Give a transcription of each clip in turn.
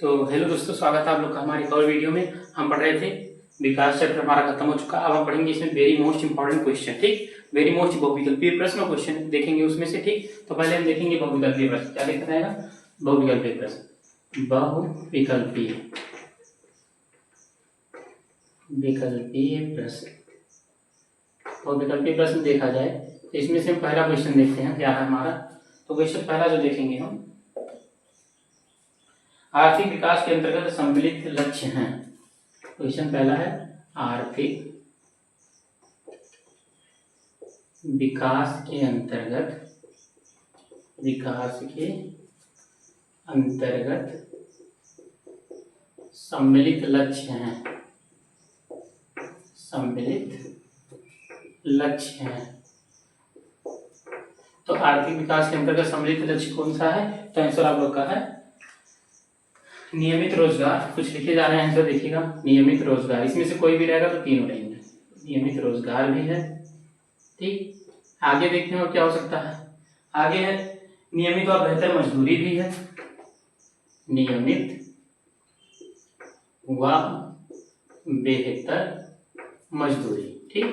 तो हेलो दोस्तों, स्वागत है आप लोग का हमारी एक और वीडियो में। हम पढ़ रहे थे विकास चैप्टर हमारा खत्म हो चुका। अब हम पढ़ेंगे इसमें वेरी मोस्ट इंपॉर्टेंट क्वेश्चन। ठीक, वेरी मोस्ट बहुविकल्पीय प्रश्न क्वेश्चन देखेंगे उसमें से। ठीक, तो पहले हम देखेंगे बहुविकल्पीय प्रश्न। क्या देखा जाएगा? बहुविकल्पीय प्रश्न। बहुविकल्पीय प्रश्न। बहुविकल्पीय प्रश्न देखा जाए तो इसमें से हम पहला क्वेश्चन देखते हैं क्या है हमारा। तो क्वेश्चन पहला जो देखेंगे हम, आर्थिक विकास के अंतर्गत सम्मिलित लक्ष्य हैं। क्वेश्चन पहला है आर्थिक विकास के अंतर्गत सम्मिलित लक्ष्य हैं। तो आर्थिक विकास के अंतर्गत सम्मिलित लक्ष्य कौन सा है? तो आंसर आप लोग का है नियमित रोजगार। कुछ लिखे जा रहे हैं आंसर देखिएगा, नियमित रोजगार। इसमें से कोई भी रहेगा तो तीनों रहेंगे। नियमित रोजगार भी है। ठीक, आगे देखते हैं और क्या हो सकता है। आगे है नियमित और बेहतर मजदूरी भी है। नियमित व बेहतर मजदूरी। ठीक,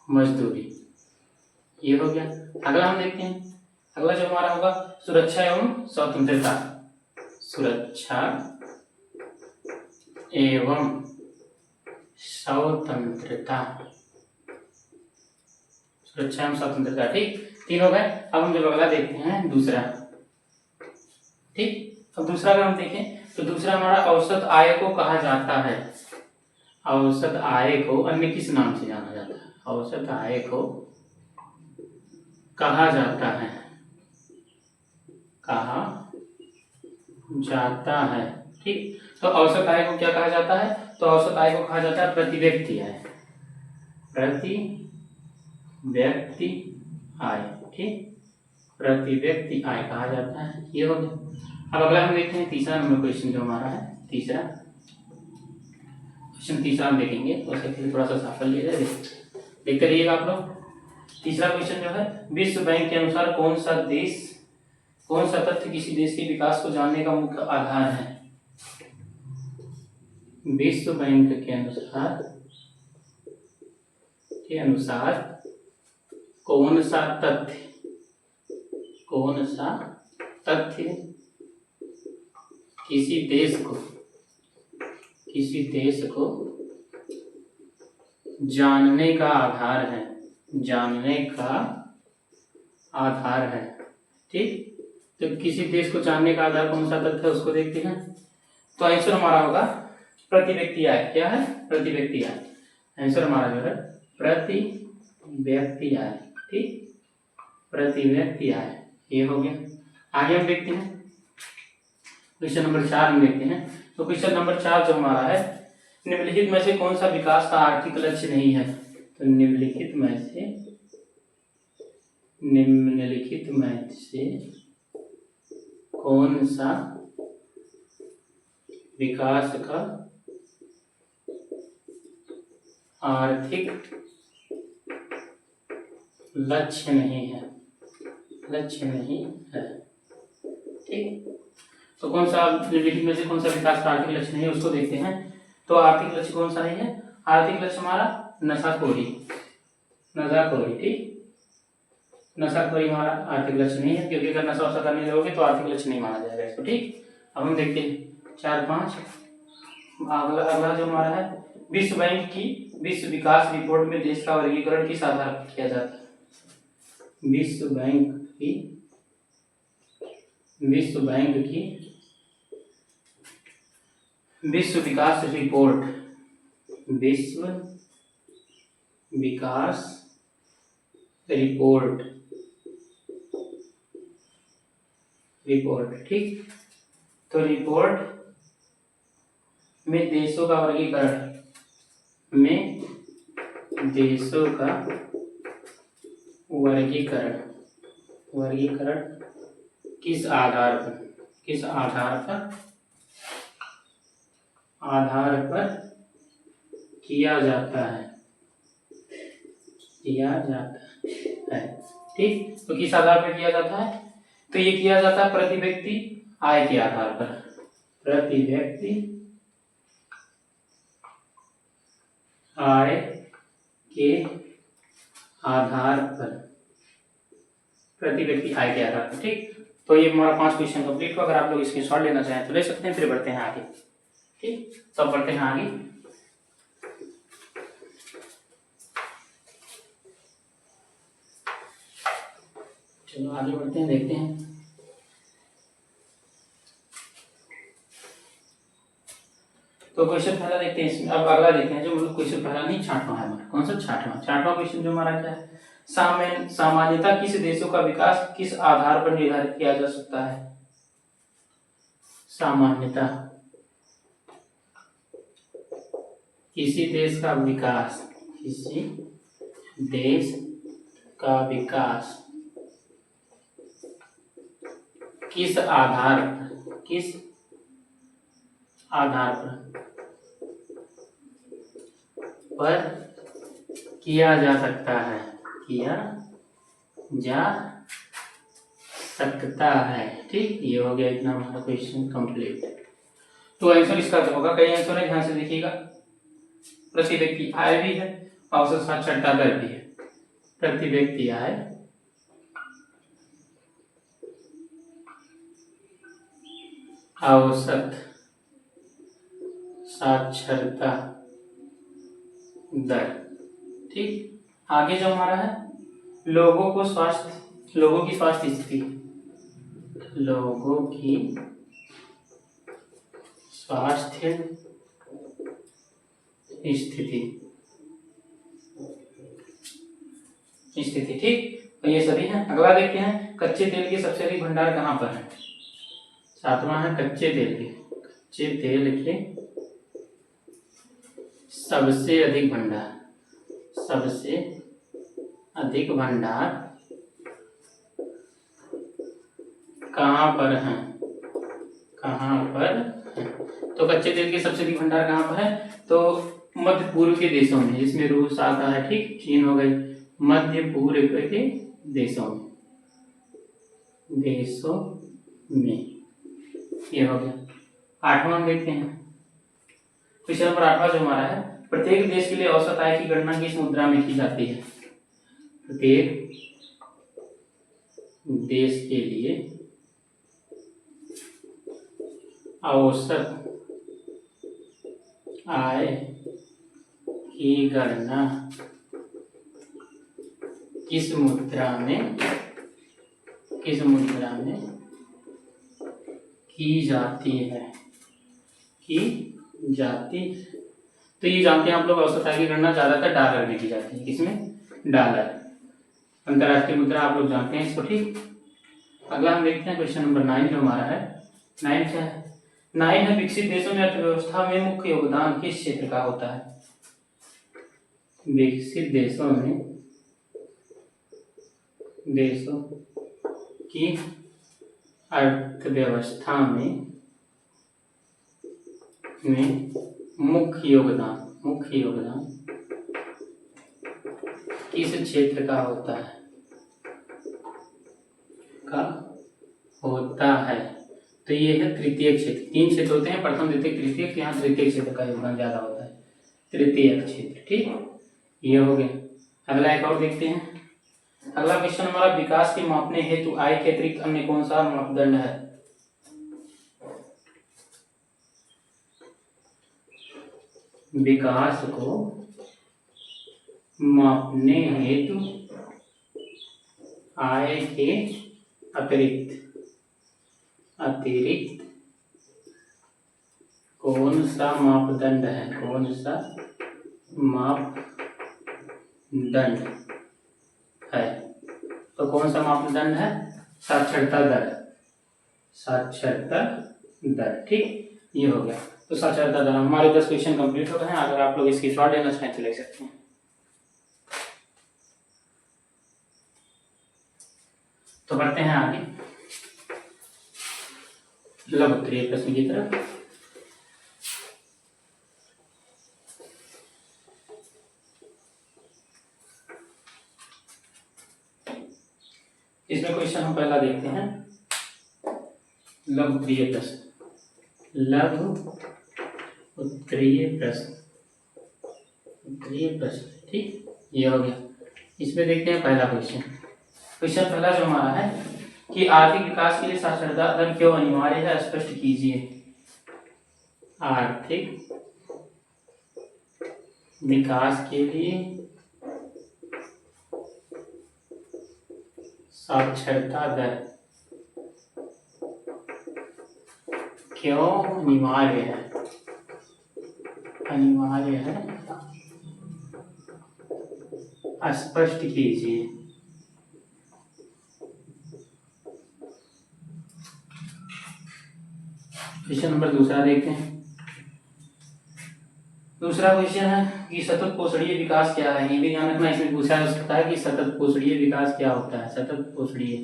मजदूरी ये हो गया। अगला हम देखते हैं, अगला जो हमारा होगा सुरक्षा एवं स्वतंत्रता। सुरक्षा एवं स्वतंत्रता। सुरक्षा एवं स्वतंत्रता। ठीक, तीन हो गए। अब हम जो अगला देखते हैं दूसरा। ठीक, अब दूसरा अगर हम देखें तो दूसरा हमारा औसत आय को कहा जाता है। औसत आय को अन्य किस नाम से जाना जाता है? औसत आय को कहा जाता है ठीक, तो औसत आय को क्या कहा जाता है? तो औसत आय को कहा जाता है प्रति व्यक्ति आय। प्रति व्यक्ति आय। ठीक, प्रति व्यक्ति आय कहा जाता है। ये हो गया। अब अगला हम देखते हैं तीसरा नंबर क्वेश्चन जो हमारा है। तीसरा हम देखेंगे, उससे पहले थोड़ा सा साफ लिया जाए, देखते रहिएगा आप लोग। तीसरा क्वेश्चन जो है, विश्व बैंक के अनुसार कौन सा तथ्य किसी देश के विकास को जानने का मुख्य आधार है? विश्व बैंक के अनुसार कौन सा तथ्य किसी देश को जानने का आधार है। ठीक, तो किसी देश को जानने का आधार कौन सा तथ्य है उसको देखते हैं। तो आंसर हमारा होगा प्रति व्यक्ति आय। क्या है? प्रति व्यक्ति आय। आंसर हमारा जो है प्रति व्यक्ति आय। ठीक, प्रति व्यक्ति आय। ये हो गया। आगे हम देखते हैं क्वेश्चन नंबर 4 हम देखते हैं। तो क्वेश्चन नंबर 4 जो हमारा है, निम्नलिखित में से कौन सा विकास का आर्थिक लक्ष्य नहीं है? तो निम्नलिखित में से कौन सा विकास का आर्थिक लक्ष्य नहीं है? ठीक, तो कौन सा निम्नलिखित में से कौन सा विकास का आर्थिक लक्ष्य नहीं है उसको देखते हैं। तो आर्थिक लक्ष्य कौन सा नहीं है? आर्थिक लक्ष्य हमारा नशाखोरी। ठीक, नशाखोरी हमारा आर्थिक लक्ष्य नहीं है, क्योंकि अगर नशा वशा करने लगोगे तो आर्थिक लक्ष्य नहीं माना जाएगा इसको। ठीक, अब हम देखते हैं 4-5। अगला जो हमारा है, विश्व बैंक की विश्व विकास रिपोर्ट में देश का वर्गीकरण किस आधार पर किया जाता है? विश्व बैंक की विश्व विकास रिपोर्ट ठीक, तो रिपोर्ट में देशों का वर्गीकरण किस आधार पर किया जाता है? ठीक, तो किस आधार पर किया जाता है? तो ये किया जाता है प्रति व्यक्ति आय के आधार पर। प्रति व्यक्ति आय के आधार पर, प्रति व्यक्ति आय के आधार पर। ठीक, तो ये हमारा 5 क्वेश्चन कंप्लीट हो। अगर आप लोग इसके शॉर्ट लेना चाहें तो ले सकते हैं। फिर बढ़ते हैं आगे। ठीक, सब बढ़ते हैं आगे। चलो आगे बढ़ते हैं, देखते हैं। तो क्वेश्चन पहला देखते हैं इसमें। अब अगला देखते हैं, जो मतलब क्वेश्चन पहला नहीं, 6वां है हमारा। कौन सा? 6वां क्वेश्चन जो हमारा क्या है? सामान्यतः किस देशों का विकास किस आधार पर निर्धारित किया जा सकता है? सामान्यतः किसी देश का विकास, किसी देश का विकास किस आधार पर, किस आधार पर किया जा सकता है, किया जा सकता है। ठीक, ये हो गया इतना हमारा क्वेश्चन कंप्लीट। तो आंसर इसका क्या होगा? कई आंसर है, ध्यान से देखिएगा। प्रति व्यक्ति आय भी है और उसके साथ छठा दर भी है। प्रति व्यक्ति आय, औसत साक्षरता दर। ठीक, आगे जो हमारा है, लोगों की स्वास्थ्य स्थिति, लोगों की स्वास्थ्य स्थिति। ठीक, तो ये सभी हैं। अगला देखते हैं, कच्चे तेल के सबसे अधिक भंडार कहाँ पर है? 7वां है कच्चे तेल के सबसे अधिक भंडार कहाँ पर है? तो कच्चे तेल के सबसे अधिक भंडार कहाँ पर है? तो मध्य पूर्व के देशों में, जिसमें रूस आता है। ठीक, चीन हो गई, मध्य पूर्व के देशों में ये हो गया। 8वां देखते हैं। क्वेश्चन नंबर 8वां जो हमारा है, प्रत्येक देश के लिए औसत आय की गणना किस मुद्रा में की जाती है? प्रत्येक देश के लिए औसत आय की गणना किस मुद्रा में की जाती है? तो ये जानते हैं आप लोग, औसत आय की गणना ज्यादातर डॉलर में की जाती है। किसमें? डॉलर, अंतरराष्ट्रीय मुद्रा, आप लोग जानते हैं इसको। ठीक, अगला हम देखते हैं क्वेश्चन नंबर 9 जो हमारा है। 9 क्या है? 9 है, विकसित देशों में अर्थव्यवस्था में मुख्य योगदान किस क्षेत्र का होता है? विकसित देशों की अर्थव्यवस्था में मुख्य योगदान किस क्षेत्र का होता है? तो ये है तृतीय क्षेत्र। 3 क्षेत्र होते हैं, प्रथम, द्वितीय, तृतीय। यहाँ तृतीय क्षेत्र का योगदान ज्यादा होता है, तृतीय क्षेत्र। ठीक, ये हो गया। अगला एक और देखते हैं। अगला क्वेश्चन हमारा, विकास के मापने हेतु आय के अतिरिक्त अन्य कौन सा मापदंड है? विकास को मापने हेतु आय के अतिरिक्त कौन सा मापदंड है? तो कौन सा मापदंड है? साक्षरता दर। ठीक, ये हो गया। तो साक्षरता दर, हमारे 10 क्वेश्चन कंप्लीट हो गए हैं। अगर आप लोग इसकी शॉर्ट लेना चाहें तो ले सकते हैं। तो बढ़ते हैं आगे लघु उत्तरीय प्रश्न की तरफ। इसमें क्वेश्चन हम पहला देखते हैं, लघु उत्तरीय प्रश्न। लघु उत्तरीय प्रश्न, उत्तरीय प्रश्न। ठीक, ये हो गया। इसमें देखते हैं पहला क्वेश्चन। क्वेश्चन पहला जो हमारा है कि आर्थिक विकास के लिए साक्षरता दर क्यों अनिवार्य है, स्पष्ट कीजिए। आर्थिक विकास के लिए साक्षरता दर क्यों अनिवार्य है, अनिवार्य है, स्पष्ट कीजिए। क्वेश्चन नंबर दूसरा देखते हैं। दूसरा क्वेश्चन है कि सतत पोषणीय विकास क्या है। ये भी ध्यान रखना, इसमें पूछा जा सकता है कि सतत पोषणीय विकास क्या होता है। सतत पोषणीय,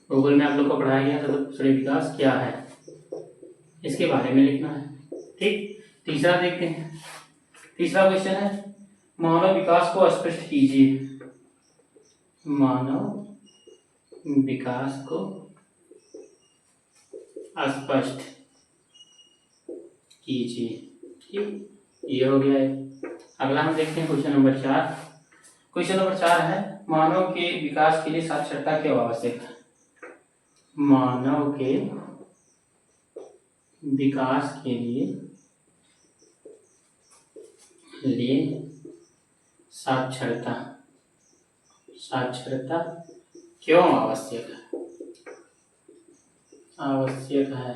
गूगल में आप लोग को पढ़ाया गया सतत पोषणीय विकास क्या है, इसके बारे में लिखना है। ठीक, तीसरा देखते हैं। तीसरा क्वेश्चन है मानव विकास को स्पष्ट कीजिए। मानव विकास को स्पष्ट कीजिए। ठीक, ये हो गया है। अगला हम देखते हैं क्वेश्चन नंबर 4। क्वेश्चन नंबर 4 है मानव के विकास के लिए साक्षरता क्यों आवश्यक है। मानव के विकास के लिए साक्षरता, साक्षरता क्यों आवश्यक है, आवश्यक है।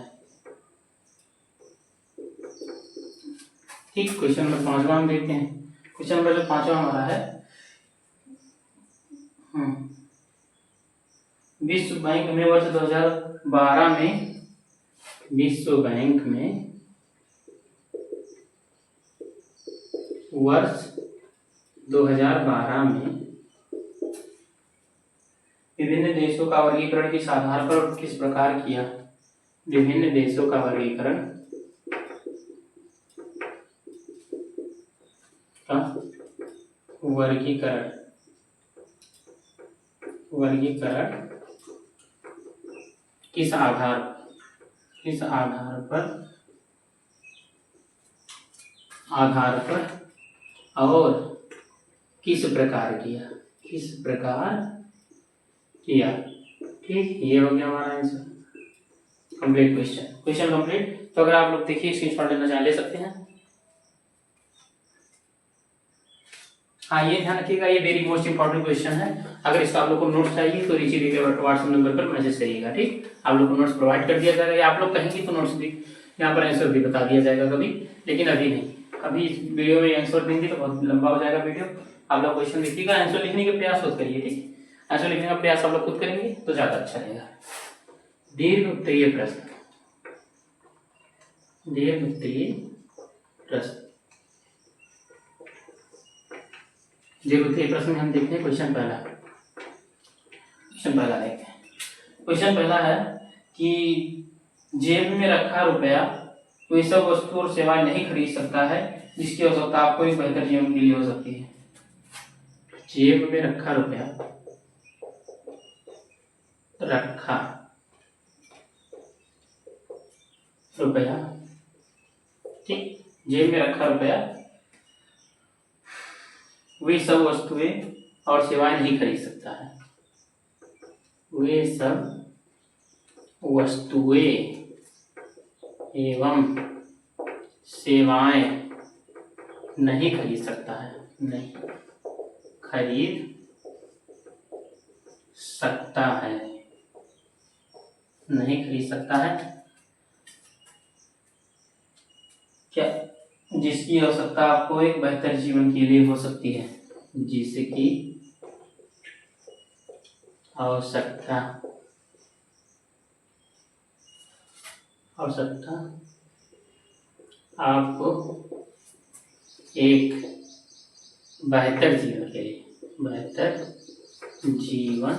ठीक, क्वेश्चन नंबर 5 हम देखते हैं। क्वेश्चन नंबर जो 5 हमारा है, विश्व बैंक में वर्ष 2012 में, विश्व बैंक में वर्ष 2012 में विभिन्न देशों का वर्गीकरण किस आधार पर किस प्रकार किया। विभिन्न देशों का वर्गीकरण का वर्गीकरण, वर्गीकरण किस आधार, किस आधार पर, आधार पर और किस प्रकार किया, किस प्रकार किया। ठीक, ये हो गया हमारा answer. Complete question, question complete. तो अगर आप लोग देखिए स्क्रीनशॉट लेना चाहे ले सकते हैं। हाँ, ये ध्यान रखिएगा, ये वेरी मोस्ट इंपॉर्टेंट क्वेश्चन है। अगर इसका आप लोग को नोट्स चाहिए तो नीचे दिए गए व्हाट्सएप नंबर पर मैसेज करिएगा। ठीक, आप लोग को नोट्स प्रोवाइड कर दिया जाएगा, या आप लोग कहेंगे तो नोट्स भी यहाँ पर आंसर भी बता दिया जाएगा कभी, लेकिन अभी नहीं। अभी इस वीडियो में आंसर देंगे तो बहुत लंबा हो जाएगा वीडियो। आप लोग क्वेश्चन लिखिएगा, आंसर लिखने के प्रयास खुद करिए। ठीक, आंसर लिखने का प्रयास आप लोग खुद करेंगे तो ज्यादा अच्छा रहेगा। दीर्घ उत्तरीय प्रश्न, दीर्घ उत्तरीय प्रश्न, दीर्घ उत्तरीय प्रश्न में हम देखते हैं क्वेश्चन पहला। क्वेश्चन पहला देखते हैं। क्वेश्चन पहला है कि जेब में रखा रुपया कोई सब वस्तु और सेवाएं नहीं खरीद सकता है जिसकी आवश्यकता आपको एक बेहतर जीवन के लिए हो सकती है। जेब में रखा रुपया, रखा रुपया, ठीक, जेब में रखा रुपया वे सब वस्तुएं और सेवाएं नहीं खरीद सकता है। वे सब वस्तुएं एवं सेवाएं नहीं खरीद सकता है, नहीं खरीद सकता है, नहीं खरीद सकता है। क्या, जिसकी आवश्यकता आपको एक बेहतर जीवन के लिए हो सकती है, जिसकी आवश्यकता, आवश्यकता आपको एक बेहतर जीवन के लिए, बेहतर जीवन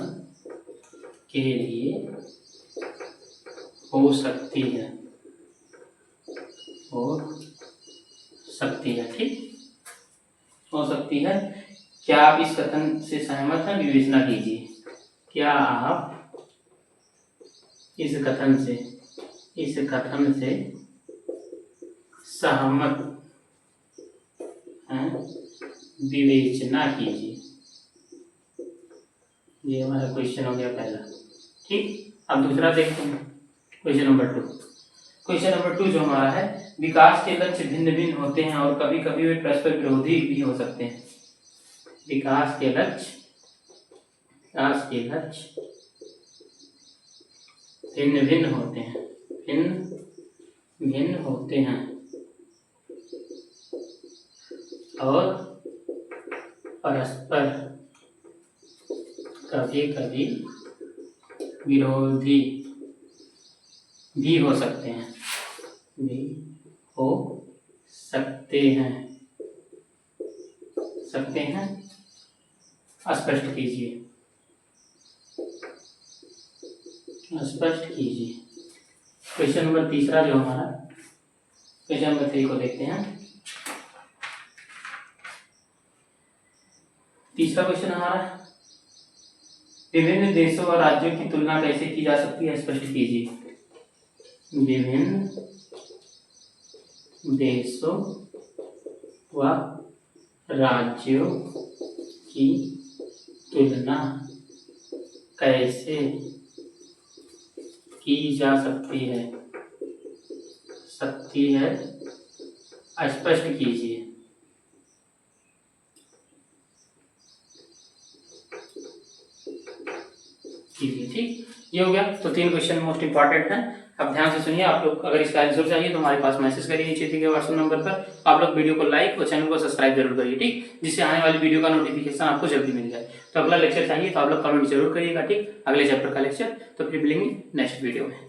के लिए हो सकती है, हो सकती है। ठीक, हो सकती है। क्या आप इस कथन से सहमत हैं? विवेचना कीजिए। क्या आप इस कथन से, इस कथन से सहमत हैं, विवेचना कीजिए। ये हमारा क्वेश्चन हो गया पहला। ठीक, अब दूसरा देखते हैं, क्वेश्चन नंबर 2। क्वेश्चन नंबर 2 जो हमारा है, विकास के लक्ष्य भिन्न भिन्न होते हैं और कभी कभी वे परस्पर विरोधी भी हो सकते हैं। विकास के लक्ष्य भिन्न भिन्न होते हैं, भिन्न होते हैं और परस्पर कभी कभी विरोधी भी हो सकते हैं, स्पष्ट कीजिए। क्वेश्चन नंबर 3 जो हमारा, क्वेश्चन नंबर 3 को देखते हैं। तीसरा क्वेश्चन हमारा, विभिन्न देशों और राज्यों की तुलना कैसे की जा सकती है, स्पष्ट कीजिए। विभिन्न देशों व राज्यों की तुलना कैसे की जा सकती है, स्पष्ट कीजिए। ठीक, ये हो गया। तो 3 क्वेश्चन मोस्ट इंपॉर्टेंट हैं। अब ध्यान से सुनिए। आप लोग अगर इसका आंसर चाहिए तो हमारे पास मैसेज करिए नीचे दिए गए व्हाट्सएप नंबर पर। आप लोग वीडियो को लाइक और चैनल को सब्सक्राइब जरूर करिए, ठीक, जिससे आने वाली वीडियो का नोटिफिकेशन आपको जल्दी मिल जाए। तो अगला लेक्चर चाहिए तो आप लोग कमेंट जरूर करिएगा, ठीक, अगले चैप्टर का लेक्चर। तो फिर मिलेंगे नेक्स्ट वीडियो में।